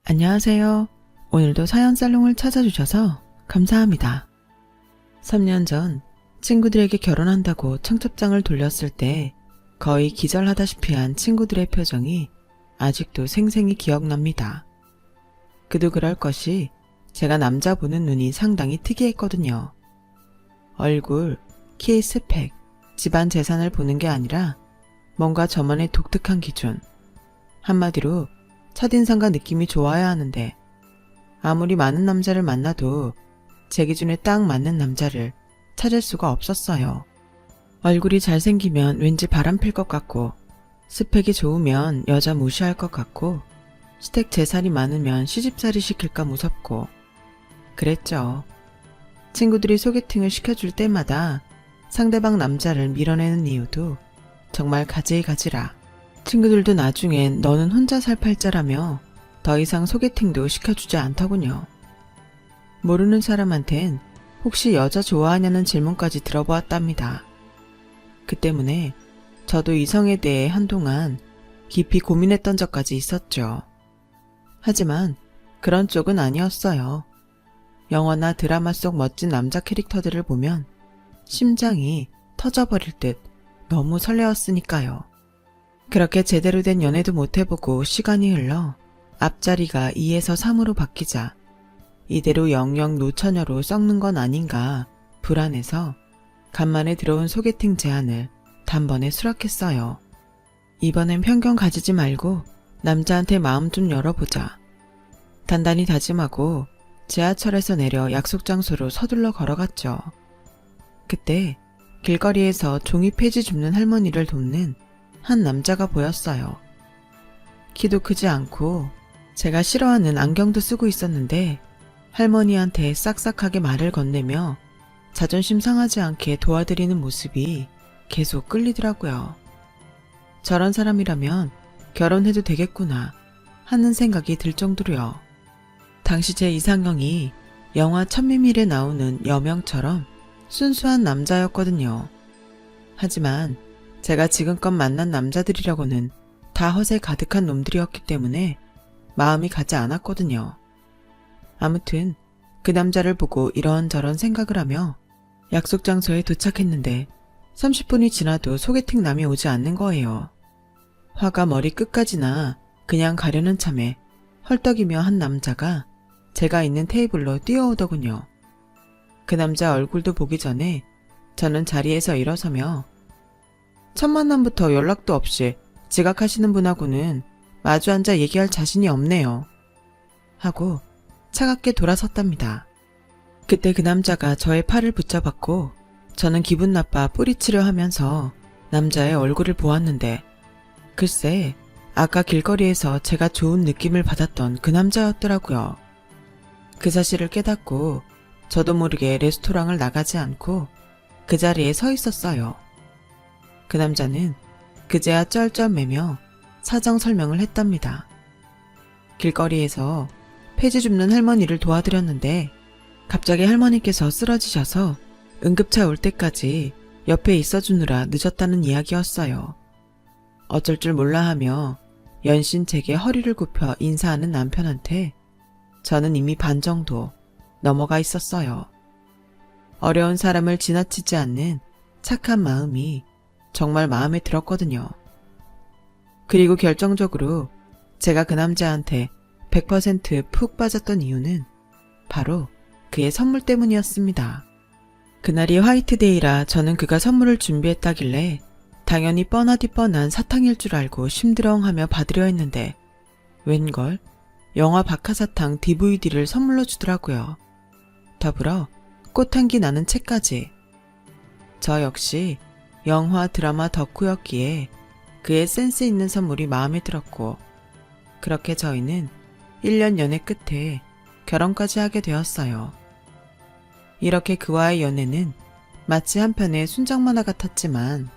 안녕하세요. 오늘도 사연살롱을 찾아주셔서 감사합니다. 3년 전 친구들에게 결혼한다고 청첩장을 돌렸을 때 거의 기절하다시피 한 친구들의 표정이 아직도 생생히 기억납니다. 그도 그럴 것이 제가 남자 보는 눈이 상당히 특이했거든요. 얼굴, 키, 스펙, 집안 재산을 보는 게 아니라 뭔가 저만의 독특한 기준. 한마디로 첫인상과 느낌이 좋아야 하는데 아무리 많은 남자를 만나도 제 기준에 딱 맞는 남자를 찾을 수가 없었어요. 얼굴이 잘생기면 왠지 바람필 것 같고, 스펙이 좋으면 여자 무시할 것 같고, 시댁 재산이 많으면 시집살이 시킬까 무섭고 그랬죠. 친구들이 소개팅을 시켜줄 때마다 상대방 남자를 밀어내는 이유도 정말 가지가지라. 친구들도 나중엔 너는 혼자 살 팔자라며 더 이상 소개팅도 시켜주지 않더군요. 모르는 사람한텐 혹시 여자 좋아하냐는 질문까지 들어보았답니다. 그 때문에 저도 이성에 대해 한동안 깊이 고민했던 적까지 있었죠. 하지만 그런 쪽은 아니었어요. 영화나 드라마 속 멋진 남자 캐릭터들을 보면 심장이 터져버릴 듯 너무 설레었으니까요. 그렇게 제대로 된 연애도 못 해보고 시간이 흘러 앞자리가 2에서 3으로 바뀌자 이대로 영영 노처녀로 썩는 건 아닌가 불안해서 간만에 들어온 소개팅 제안을 단번에 수락했어요. 이번엔 편견 가지지 말고 남자한테 마음 좀 열어보자. 단단히 다짐하고 지하철에서 내려 약속 장소로 서둘러 걸어갔죠. 그때 길거리에서 종이 폐지 줍는 할머니를 돕는 한 남자가 보였어요. 키도 크지 않고 제가 싫어하는 안경도 쓰고 있었는데 할머니한테 싹싹하게 말을 건네며 자존심 상하지 않게 도와드리는 모습이 계속 끌리더라고요. 저런 사람이라면 결혼해도 되겠구나 하는 생각이 들 정도로요. 당시 제 이상형이 영화 천미밀에 나오는 여명처럼 순수한 남자였거든요. 하지만 제가 지금껏 만난 남자들이라고는 다 허세 가득한 놈들이었기 때문에 마음이 가지 않았거든요. 아무튼 그 남자를 보고 이런저런 생각을 하며 약속 장소에 도착했는데 30분이 지나도 소개팅 남이 오지 않는 거예요. 화가 머리 끝까지 나 그냥 가려는 참에 헐떡이며 한 남자가 제가 있는 테이블로 뛰어오더군요. 그 남자 얼굴도 보기 전에 저는 자리에서 일어서며 첫 만남부터 연락도 없이 지각하시는 분하고는 마주 앉아 얘기할 자신이 없네요. 하고 차갑게 돌아섰답니다. 그때 그 남자가 저의 팔을 붙잡았고 저는 기분 나빠 뿌리치려 하면서 남자의 얼굴을 보았는데 글쎄 아까 길거리에서 제가 좋은 느낌을 받았던 그 남자였더라고요. 그 사실을 깨닫고 저도 모르게 레스토랑을 나가지 않고 그 자리에 서 있었어요. 그 남자는 그제야 쩔쩔매며 사정 설명을 했답니다. 길거리에서 폐지 줍는 할머니를 도와드렸는데 갑자기 할머니께서 쓰러지셔서 응급차 올 때까지 옆에 있어주느라 늦었다는 이야기였어요. 어쩔 줄 몰라 하며 연신 제게 허리를 굽혀 인사하는 남편한테 저는 이미 반 정도 넘어가 있었어요. 어려운 사람을 지나치지 않는 착한 마음이 정말 마음에 들었거든요. 그리고 결정적으로 제가 그 남자한테 100% 빠졌던 이유는 바로 그의 선물 때문이었습니다. 그날이 화이트데이라 저는 그가 선물을 준비했다길래 당연히 뻔하디 뻔한 사탕일 줄 알고 심드렁하며 받으려 했는데 웬걸 영화 박하사탕 DVD를 선물로 주더라고요. 더불어 꽃향기 나는 책까지. 저 역시 영화 드라마 덕후였기에 그의 센스 있는 선물이 마음에 들었고 그렇게 저희는 1년 연애 끝에 결혼까지 하게 되었어요. 이렇게 그와의 연애는 마치 한편의 순정 만화 같았지만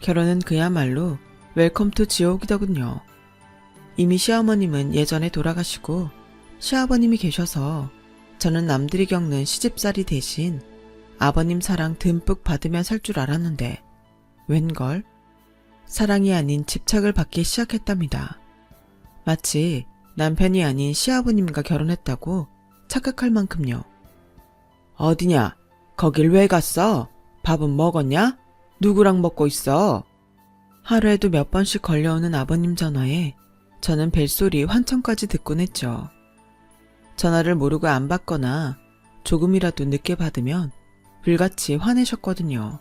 결혼은 그야말로 웰컴 투 지옥이더군요. 이미 시어머님은 예전에 돌아가시고 시아버님이 계셔서 저는 남들이 겪는 시집살이 대신 아버님 사랑 듬뿍 받으며 살 줄 알았는데 웬걸? 사랑이 아닌 집착을 받기 시작했답니다. 마치 남편이 아닌 시아버님과 결혼했다고 착각할 만큼요. 어디냐? 거길 왜 갔어? 밥은 먹었냐? 누구랑 먹고 있어? 하루에도 몇 번씩 걸려오는 아버님 전화에 저는 벨소리 환청까지 듣곤 했죠. 전화를 모르고 안 받거나 조금이라도 늦게 받으면 불같이 화내셨거든요.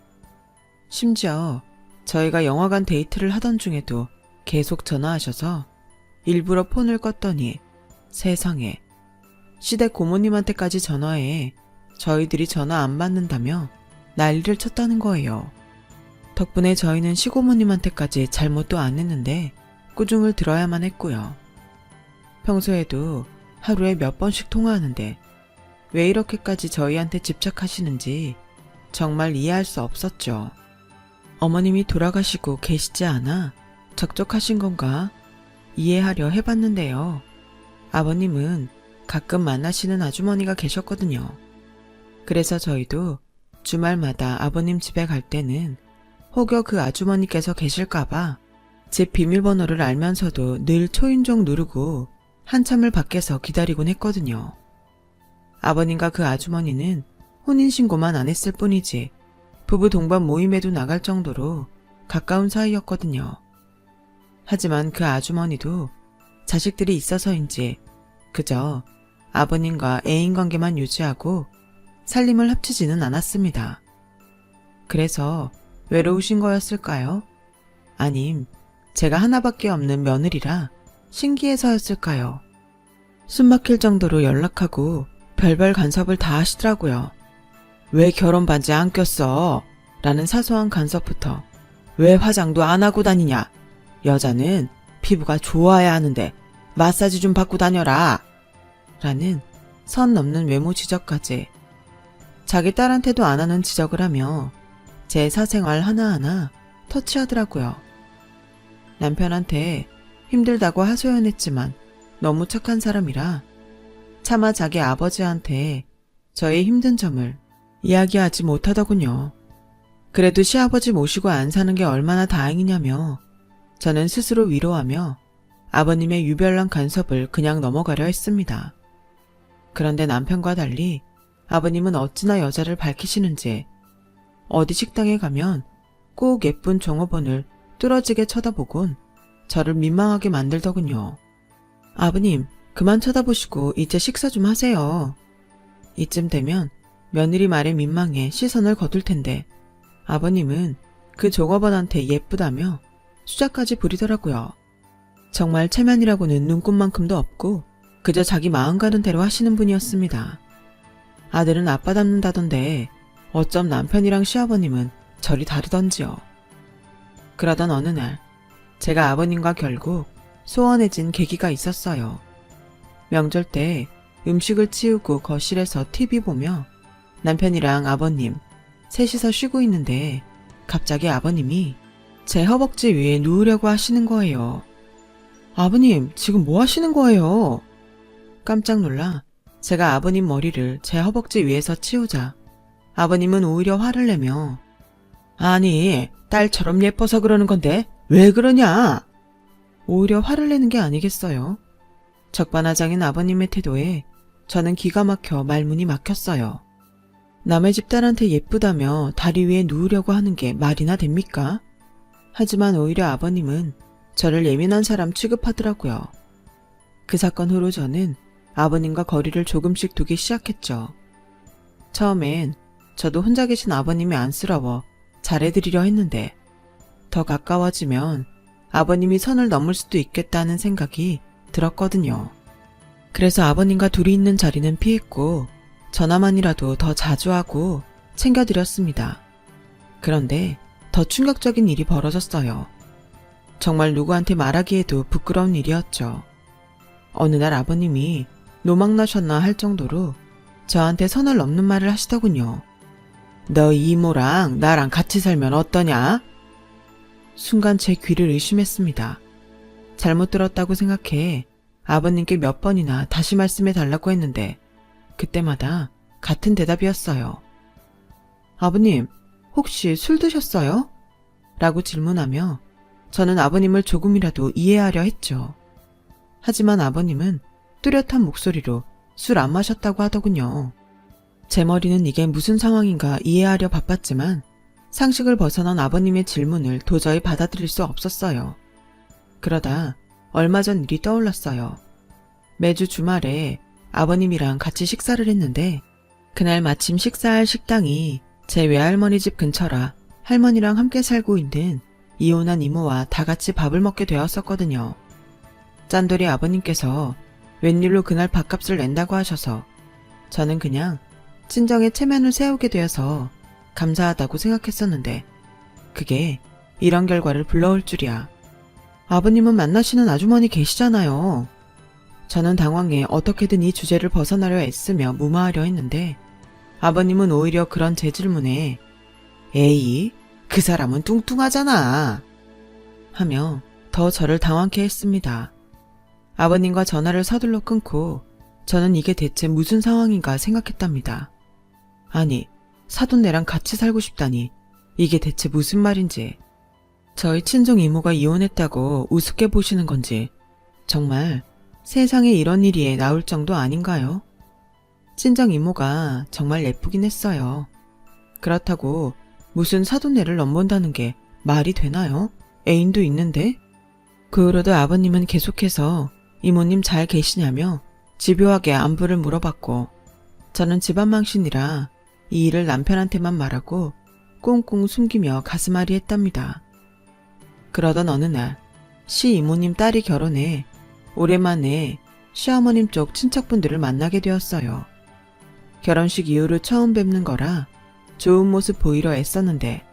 심지어 저희가 영화관 데이트를 하던 중에도 계속 전화하셔서 일부러 폰을 껐더니 세상에, 시댁 고모님한테까지 전화해 저희들이 전화 안 받는다며 난리를 쳤다는 거예요. 덕분에 저희는 시고모님한테까지 잘못도 안 했는데 꾸중을 들어야만 했고요. 평소에도 하루에 몇 번씩 통화하는데 왜 이렇게까지 저희한테 집착하시는지 정말 이해할 수 없었죠. 어머님이 돌아가시고 계시지 않아 적적하신 건가 이해하려 해봤는데요. 아버님은 가끔 만나시는 아주머니가 계셨거든요. 그래서 저희도 주말마다 아버님 집에 갈 때는 혹여 그 아주머니께서 계실까봐 집 비밀번호를 알면서도 늘 초인종 누르고 한참을 밖에서 기다리곤 했거든요. 아버님과 그 아주머니는 혼인신고만 안 했을 뿐이지 부부 동반 모임에도 나갈 정도로 가까운 사이였거든요. 하지만 그 아주머니도 자식들이 있어서인지 그저 아버님과 애인관계만 유지하고 살림을 합치지는 않았습니다. 그래서 외로우신 거였을까요? 아님 제가 하나밖에 없는 며느리라 신기해서였을까요? 숨막힐 정도로 연락하고 별별 간섭을 다 하시더라고요. 왜 결혼 반지 안 꼈어? 라는 사소한 간섭부터 왜 화장도 안 하고 다니냐? 여자는 피부가 좋아야 하는데 마사지 좀 받고 다녀라. 라는 선 넘는 외모 지적까지 자기 딸한테도 안 하는 지적을 하며 제 사생활 하나하나 터치하더라고요. 남편한테 힘들다고 하소연했지만 너무 착한 사람이라 차마 자기 아버지한테 저의 힘든 점을 이야기하지 못하더군요. 그래도 시아버지 모시고 안 사는 게 얼마나 다행이냐며 저는 스스로 위로하며 아버님의 유별난 간섭을 그냥 넘어가려 했습니다. 그런데 남편과 달리 아버님은 어찌나 여자를 밝히시는지 어디 식당에 가면 꼭 예쁜 종업원을 뚫어지게 쳐다보곤 저를 민망하게 만들더군요. 아버님, 그만 쳐다보시고 이제 식사 좀 하세요. 이쯤 되면 며느리 말에 민망해 시선을 거둘 텐데 아버님은 그 종업원한테 예쁘다며 수작까지 부리더라고요. 정말 체면이라고는 눈꼽만큼도 없고 그저 자기 마음 가는 대로 하시는 분이었습니다. 아들은 아빠 닮는다던데 어쩜 남편이랑 시아버님은 저리 다르던지요. 그러던 어느 날 제가 아버님과 결국 소원해진 계기가 있었어요. 명절 때 음식을 치우고 거실에서 TV 보며 남편이랑 아버님 셋이서 쉬고 있는데 갑자기 아버님이 제 허벅지 위에 누우려고 하시는 거예요. 아버님, 지금 뭐 하시는 거예요? 깜짝 놀라 제가 아버님 머리를 제 허벅지 위에서 치우자 아버님은 오히려 화를 내며 아니, 딸처럼 예뻐서 그러는 건데 왜 그러냐? 오히려 화를 내는 게 아니겠어요? 적반하장인 아버님의 태도에 저는 기가 막혀 말문이 막혔어요. 남의 집 딸한테 예쁘다며 다리 위에 누우려고 하는 게 말이나 됩니까? 하지만 오히려 아버님은 저를 예민한 사람 취급하더라고요. 그 사건 후로 저는 아버님과 거리를 조금씩 두기 시작했죠. 처음엔 저도 혼자 계신 아버님이 안쓰러워 잘해드리려 했는데 더 가까워지면 아버님이 선을 넘을 수도 있겠다는 생각이 들었거든요. 그래서 아버님과 둘이 있는 자리는 피했고 전화만이라도 더 자주 하고 챙겨드렸습니다. 그런데 더 충격적인 일이 벌어졌어요. 정말 누구한테 말하기에도 부끄러운 일이었죠. 어느 날 아버님이 노망나셨나 할 정도로 저한테 선을 넘는 말을 하시더군요. 너 이모랑 나랑 같이 살면 어떠냐? 순간 제 귀를 의심했습니다. 잘못 들었다고 생각해 아버님께 몇 번이나 다시 말씀해 달라고 했는데 그때마다 같은 대답이었어요. 아버님, 혹시 술 드셨어요? 라고 질문하며 저는 아버님을 조금이라도 이해하려 했죠. 하지만 아버님은 뚜렷한 목소리로 술 안 마셨다고 하더군요. 제 머리는 이게 무슨 상황인가 이해하려 바빴지만 상식을 벗어난 아버님의 질문을 도저히 받아들일 수 없었어요. 그러다 얼마 전 일이 떠올랐어요. 매주 주말에 아버님이랑 같이 식사를 했는데 그날 마침 식사할 식당이 제 외할머니 집 근처라 할머니랑 함께 살고 있는 이혼한 이모와 다 같이 밥을 먹게 되었었거든요. 짠돌이 아버님께서 웬일로 그날 밥값을 낸다고 하셔서 저는 그냥 친정에 체면을 세우게 되어서 감사하다고 생각했었는데 그게 이런 결과를 불러올 줄이야. 아버님은 만나시는 아주머니 계시잖아요. 저는 당황해 어떻게든 이 주제를 벗어나려 애쓰며 무마하려 했는데 아버님은 오히려 그런 제 질문에 에이, 그 사람은 뚱뚱하잖아 하며 더 저를 당황케 했습니다. 아버님과 전화를 서둘러 끊고 저는 이게 대체 무슨 상황인가 생각했답니다. 아니, 사돈네랑 같이 살고 싶다니 이게 대체 무슨 말인지. 저희 친정 이모가 이혼했다고 우습게 보시는 건지 정말 세상에 이런 일이 나올 정도 아닌가요? 친정 이모가 정말 예쁘긴 했어요. 그렇다고 무슨 사돈네를 넘본다는 게 말이 되나요? 애인도 있는데? 그 후로도 아버님은 계속해서 이모님 잘 계시냐며 집요하게 안부를 물어봤고 저는 집안망신이라 이 일을 남편한테만 말하고 꽁꽁 숨기며 가슴앓이 했답니다. 그러던 어느 날 시이모님 딸이 결혼해 오랜만에 시어머님 쪽 친척분들을 만나게 되었어요. 결혼식 이후로 처음 뵙는 거라 좋은 모습 보이려 애썼는데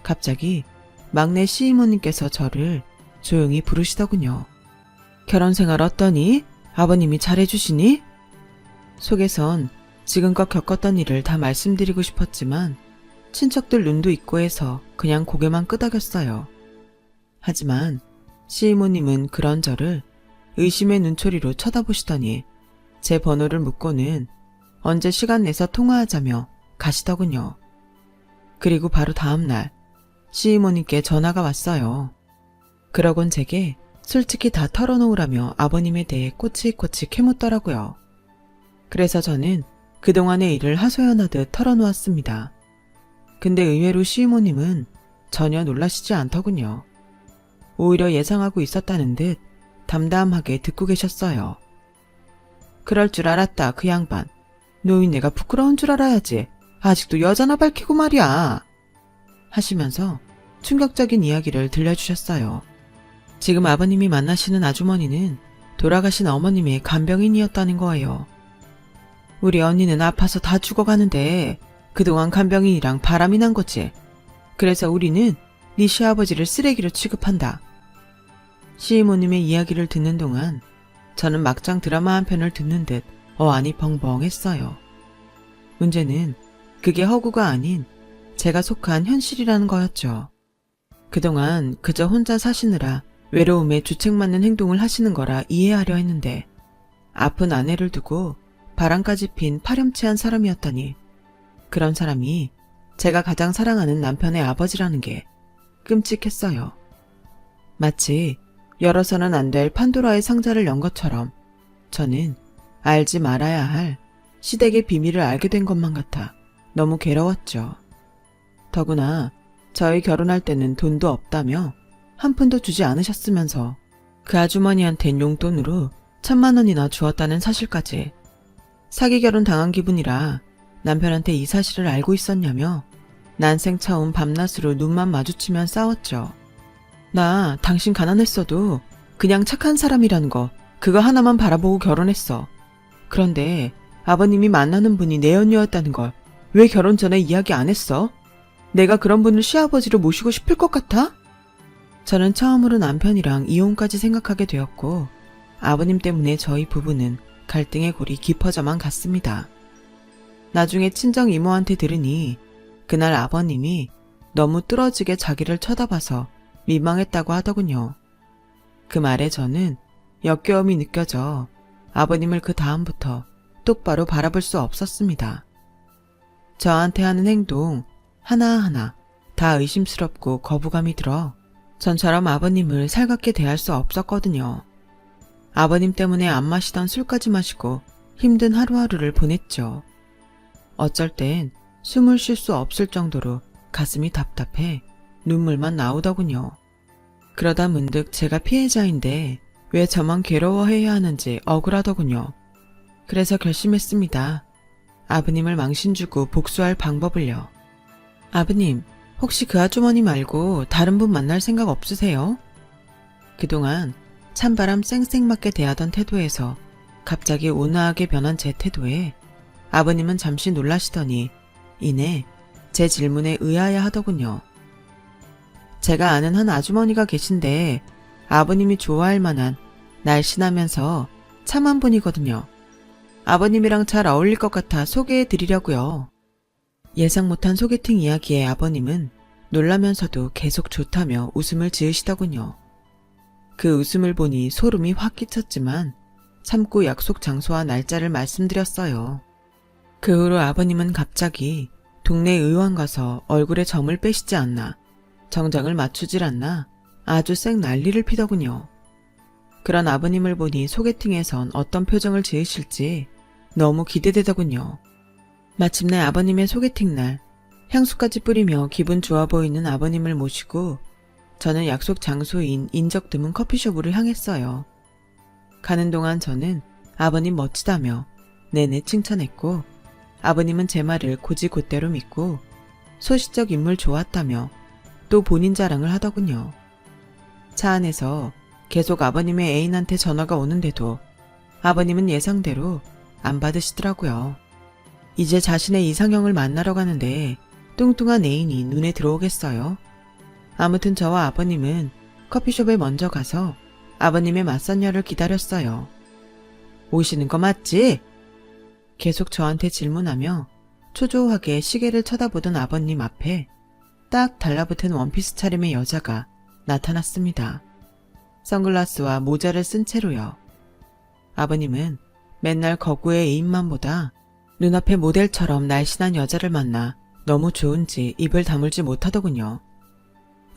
갑자기 막내 시이모님께서 저를 조용히 부르시더군요. 결혼 생활 어떠니? 아버님이 잘해주시니? 속에선 지금껏 겪었던 일을 다 말씀드리고 싶었지만 친척들 눈도 있고 해서 그냥 고개만 끄덕였어요. 하지만 시이모님은 그런 저를 의심의 눈초리로 쳐다보시더니 제 번호를 묻고는 언제 시간 내서 통화하자며 가시더군요. 그리고 바로 다음날 시이모님께 전화가 왔어요. 그러곤 제게 솔직히 다 털어놓으라며 아버님에 대해 꼬치꼬치 캐묻더라고요. 그래서 저는 그동안의 일을 하소연하듯 털어놓았습니다. 근데 의외로 시이모님은 전혀 놀라시지 않더군요. 오히려 예상하고 있었다는 듯 담담하게 듣고 계셨어요. 그럴 줄 알았다, 그 양반. 노인네가 부끄러운 줄 알아야지. 아직도 여자나 밝히고 말이야. 하시면서 충격적인 이야기를 들려주셨어요. 지금 아버님이 만나시는 아주머니는 돌아가신 어머님의 간병인이었다는 거예요. 우리 언니는 아파서 다 죽어가는데 그동안 간병인이랑 바람이 난 거지. 그래서 우리는 네 시아버지를 쓰레기로 취급한다. 시이모님의 이야기를 듣는 동안 저는 막장 드라마 한 편을 듣는 듯 어안이 벙벙했어요. 문제는 그게 허구가 아닌 제가 속한 현실이라는 거였죠. 그동안 그저 혼자 사시느라 외로움에 주책맞는 행동을 하시는 거라 이해하려 했는데 아픈 아내를 두고 바람까지 핀 파렴치한 사람이었다니 그런 사람이 제가 가장 사랑하는 남편의 아버지라는 게 끔찍했어요. 마치 열어서는 안 될 판도라의 상자를 연 것처럼 저는 알지 말아야 할 시댁의 비밀을 알게 된 것만 같아 너무 괴로웠죠. 더구나 저희 결혼할 때는 돈도 없다며 한 푼도 주지 않으셨으면서 그 아주머니한텐 용돈으로 1,000만 원이나 주었다는 사실까지. 사기 결혼 당한 기분이라 남편한테 이 사실을 알고 있었냐며 난생 처음 밤낮으로 눈만 마주치면 싸웠죠. 나 당신 가난했어도 그냥 착한 사람이라는 거 그거 하나만 바라보고 결혼했어. 그런데 아버님이 만나는 분이 내 언니였다는 걸 왜 결혼 전에 이야기 안 했어? 내가 그런 분을 시아버지로 모시고 싶을 것 같아? 저는 처음으로 남편이랑 이혼까지 생각하게 되었고 아버님 때문에 저희 부부는 갈등의 골이 깊어져만 갔습니다. 나중에 친정 이모한테 들으니 그날 아버님이 너무 뚫어지게 자기를 쳐다봐서 민망했다고 하더군요. 그 말에 저는 역겨움이 느껴져 아버님을 그 다음부터 똑바로 바라볼 수 없었습니다. 저한테 하는 행동 하나하나 다 의심스럽고 거부감이 들어 전처럼 아버님을 살갑게 대할 수 없었거든요. 아버님 때문에 안 마시던 술까지 마시고 힘든 하루하루를 보냈죠. 어쩔 땐 숨을 쉴 수 없을 정도로 가슴이 답답해 눈물만 나오더군요. 그러다 문득 제가 피해자인데 왜 저만 괴로워해야 하는지 억울하더군요. 그래서 결심했습니다. 아버님을 망신 주고 복수할 방법을요. 아버님, 혹시 그 아주머니 말고 다른 분 만날 생각 없으세요? 그동안 찬바람 쌩쌩 맞게 대하던 태도에서 갑자기 온화하게 변한 제 태도에 아버님은 잠시 놀라시더니 이내 제 질문에 의아해 하더군요. 제가 아는 한 아주머니가 계신데 아버님이 좋아할 만한 날씬하면서 참한 분이거든요. 아버님이랑 잘 어울릴 것 같아 소개해 드리려고요. 예상 못한 소개팅 이야기에 아버님은 놀라면서도 계속 좋다며 웃음을 지으시더군요. 그 웃음을 보니 소름이 확 끼쳤지만 참고 약속 장소와 날짜를 말씀드렸어요. 그 후로 아버님은 갑자기 동네 의원 가서 얼굴에 점을 빼시지 않나, 정장을 맞추질 않나 아주 쌩 난리를 피더군요. 그런 아버님을 보니 소개팅에선 어떤 표정을 지으실지 너무 기대되더군요. 마침내 아버님의 소개팅 날 향수까지 뿌리며 기분 좋아 보이는 아버님을 모시고 저는 약속 장소인 인적 드문 커피숍으로 향했어요. 가는 동안 저는 아버님 멋지다며 내내 칭찬했고 아버님은 제 말을 곧이곧대로 믿고 소시적 인물 좋았다며 또 본인 자랑을 하더군요. 차 안에서 계속 아버님의 애인한테 전화가 오는데도 아버님은 예상대로 안 받으시더라고요. 이제 자신의 이상형을 만나러 가는데 뚱뚱한 애인이 눈에 들어오겠어요? 아무튼 저와 아버님은 커피숍에 먼저 가서 아버님의 맞선녀를 기다렸어요. 오시는 거 맞지? 계속 저한테 질문하며 초조하게 시계를 쳐다보던 아버님 앞에 딱 달라붙은 원피스 차림의 여자가 나타났습니다. 선글라스와 모자를 쓴 채로요. 아버님은 맨날 거구의 애인만 보다 눈앞에 모델처럼 날씬한 여자를 만나 너무 좋은지 입을 다물지 못하더군요.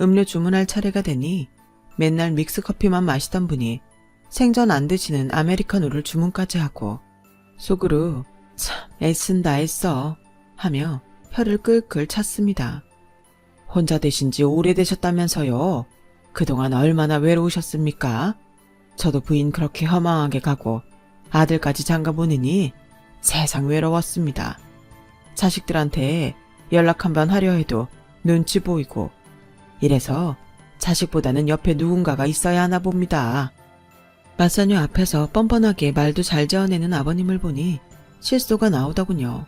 음료 주문할 차례가 되니 맨날 믹스커피만 마시던 분이 생전 안 드시는 아메리카노를 주문까지 하고 속으로 참 애쓴다 애써 하며 혀를 끌끌 찼습니다. 혼자 되신 지 오래되셨다면서요. 그동안 얼마나 외로우셨습니까? 저도 부인 그렇게 허망하게 가고 아들까지 장가 보내니 세상 외로웠습니다. 자식들한테 연락 한번 하려 해도 눈치 보이고 이래서 자식보다는 옆에 누군가가 있어야 하나 봅니다. 맞선녀 앞에서 뻔뻔하게 말도 잘 지어내는 아버님을 보니 실소가 나오더군요.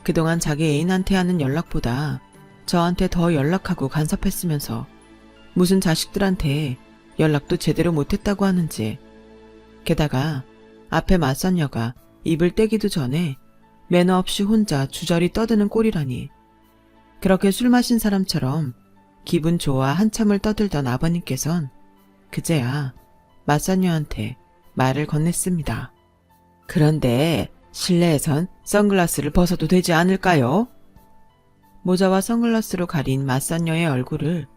그동안 자기 애인한테 하는 연락보다 저한테 더 연락하고 간섭했으면서 무슨 자식들한테 연락도 제대로 못했다고 하는지, 게다가 앞에 맞선녀가 입을 떼기도 전에 매너 없이 혼자 주저리 떠드는 꼴이라니. 그렇게 술 마신 사람처럼 기분 좋아 한참을 떠들던 아버님께선 그제야 맞선녀한테 말을 건넸습니다. 그런데 실내에선 선글라스를 벗어도 되지 않을까요? 모자와 선글라스로 가린 맞선녀의 얼굴을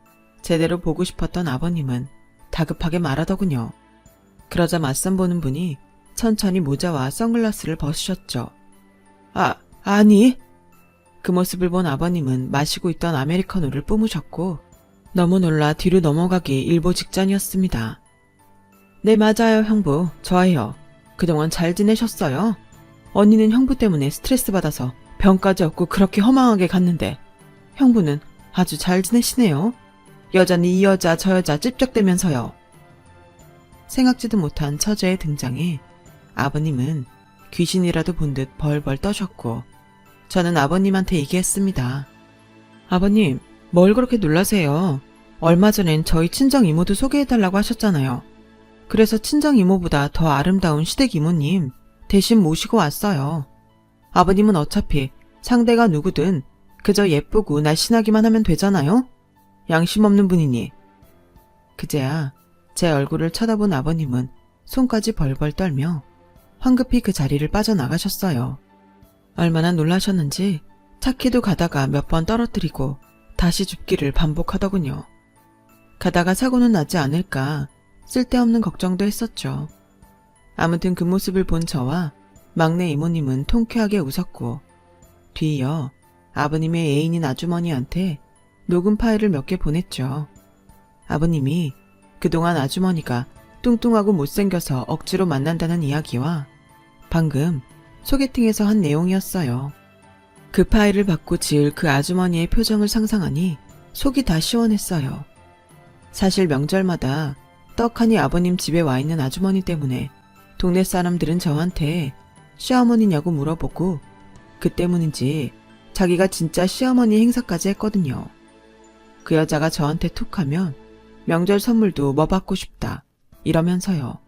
제대로 보고 싶었던 아버님은 다급하게 말하더군요. 그러자 맞선 보는 분이 천천히 모자와 선글라스를 벗으셨죠. 아니. 그 모습을 본 아버님은 마시고 있던 아메리카노를 뿜으셨고 너무 놀라 뒤로 넘어가기 일보 직전이었습니다. 네, 맞아요, 형부. 저예요. 그동안 잘 지내셨어요? 언니는 형부 때문에 스트레스 받아서 병까지 얻고 그렇게 허망하게 갔는데 형부는 아주 잘 지내시네요. 여전히 이 여자 저 여자 찝쩍대면서요. 생각지도 못한 처제의 등장에 아버님은 귀신이라도 본 듯 벌벌 떠셨고 저는 아버님한테 얘기했습니다. 아버님, 뭘 그렇게 놀라세요? 얼마 전엔 저희 친정 이모도 소개해달라고 하셨잖아요. 그래서 친정 이모보다 더 아름다운 시댁 이모님 대신 모시고 왔어요. 아버님은 어차피 상대가 누구든 그저 예쁘고 날씬하기만 하면 되잖아요? 양심 없는 분이니. 그제야 제 얼굴을 쳐다본 아버님은 손까지 벌벌 떨며 황급히 그 자리를 빠져나가셨어요. 얼마나 놀라셨는지 차키도 가다가 몇 번 떨어뜨리고 다시 줍기를 반복하더군요. 가다가 사고는 나지 않을까 쓸데없는 걱정도 했었죠. 아무튼 그 모습을 본 저와 막내 이모님은 통쾌하게 웃었고, 뒤이어 아버님의 애인인 아주머니한테 녹음 파일을 몇 개 보냈죠. 아버님이 그동안 아주머니가 뚱뚱하고 못생겨서 억지로 만난다는 이야기와 방금 소개팅에서 한 내용이었어요. 그 파일을 받고 지을 그 아주머니의 표정을 상상하니 속이 다 시원했어요. 사실 명절마다 떡하니 아버님 집에 와 있는 아주머니 때문에 동네 사람들은 저한테 시어머니냐고 물어보고, 그 때문인지 자기가 진짜 시어머니 행사까지 했거든요. 그 여자가 저한테 툭 하면 명절 선물도 뭐 받고 싶다 이러면서요.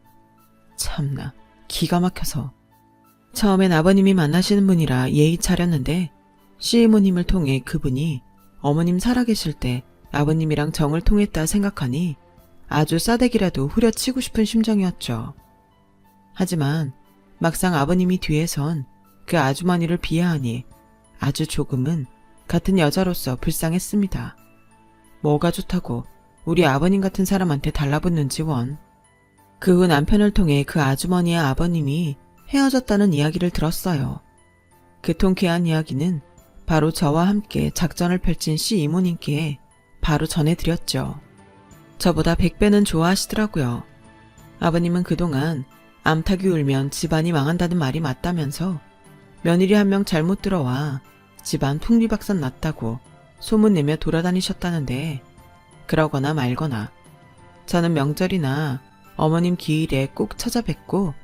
참나 기가 막혀서. 처음엔 아버님이 만나시는 분이라 예의 차렸는데 시이모님을 통해 그분이 어머님 살아계실 때 아버님이랑 정을 통했다 생각하니 아주 싸대기라도 후려치고 싶은 심정이었죠. 하지만 막상 아버님이 뒤에선 그 아주머니를 비하하니 아주 조금은 같은 여자로서 불쌍했습니다. 뭐가 좋다고 우리 아버님 같은 사람한테 달라붙는지 원. 그 후 남편을 통해 그 아주머니의 아버님이 헤어졌다는 이야기를 들었어요. 그 통쾌한 이야기는 바로 저와 함께 작전을 펼친 씨 이모님께 바로 전해드렸죠. 저보다 100배는 좋아하시더라고요. 아버님은 그동안 암탉이 울면 집안이 망한다는 말이 맞다면서 며느리 한 명 잘못 들어와 집안 풍비박산 났다고 소문내며 돌아다니셨다는데, 그러거나 말거나 저는 명절이나 어머님 기일에 꼭 찾아뵙고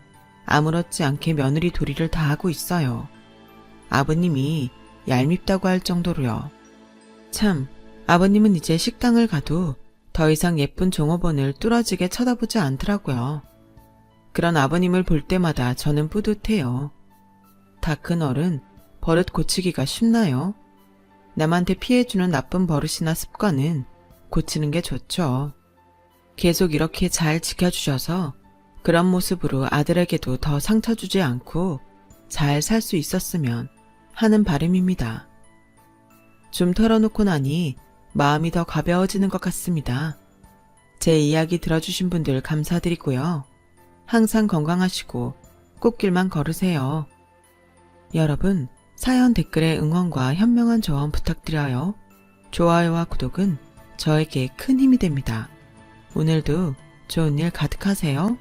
아무렇지 않게 며느리 도리를 다 하고 있어요. 아버님이 얄밉다고 할 정도로요. 참, 아버님은 이제 식당을 가도 더 이상 예쁜 종업원을 뚫어지게 쳐다보지 않더라고요. 그런 아버님을 볼 때마다 저는 뿌듯해요. 다 큰 어른 버릇 고치기가 쉽나요? 남한테 피해주는 나쁜 버릇이나 습관은 고치는 게 좋죠. 계속 이렇게 잘 지켜주셔서 그런 모습으로 아들에게도 더 상처 주지 않고 잘 살 수 있었으면 하는 바람입니다. 좀 털어놓고 나니 마음이 더 가벼워지는 것 같습니다. 제 이야기 들어주신 분들 감사드리고요. 항상 건강하시고 꽃길만 걸으세요. 여러분, 사연 댓글에 응원과 현명한 조언 부탁드려요. 좋아요와 구독은 저에게 큰 힘이 됩니다. 오늘도 좋은 일 가득하세요.